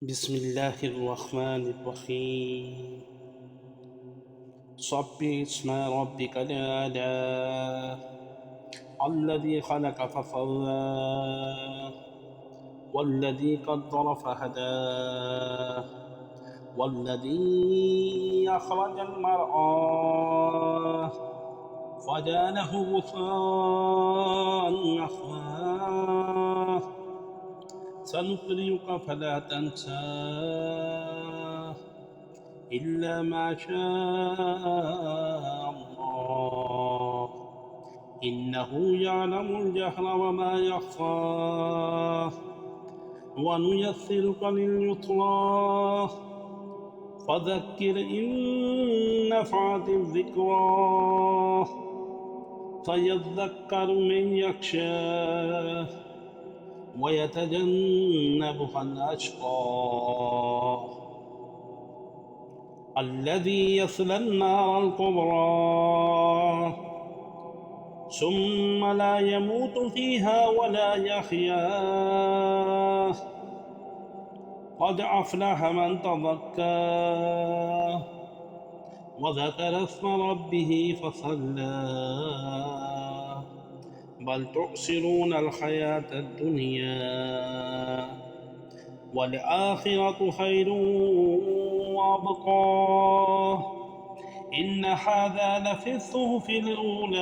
بسم الله الرحمن الرحيم. سبح اسم ربك الأعلى الذي خلق فسوى والذي قدر فهدى والذي أخرج المرعى فجعله غثاء أحواه سنقرئك فلا تنسى إلا ما شاء الله إنه يعلم الجهر وما يخفى ونيسرك لليسرى فذكر إن نفعت الذكرى سيذكر من يخشى ويتجنبها الأشقى الذي يصلى النار الكبرى ثم لا يموت فيها ولا يحيا قد أفلح من تزكى وذكر اسم ربه فصلى بل تؤثرون الحياة الدنيا والآخرة خير وأبقى إن هذا لفي الصحف الأولى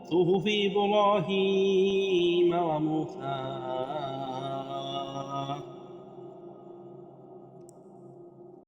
صحف إبراهيم وموسى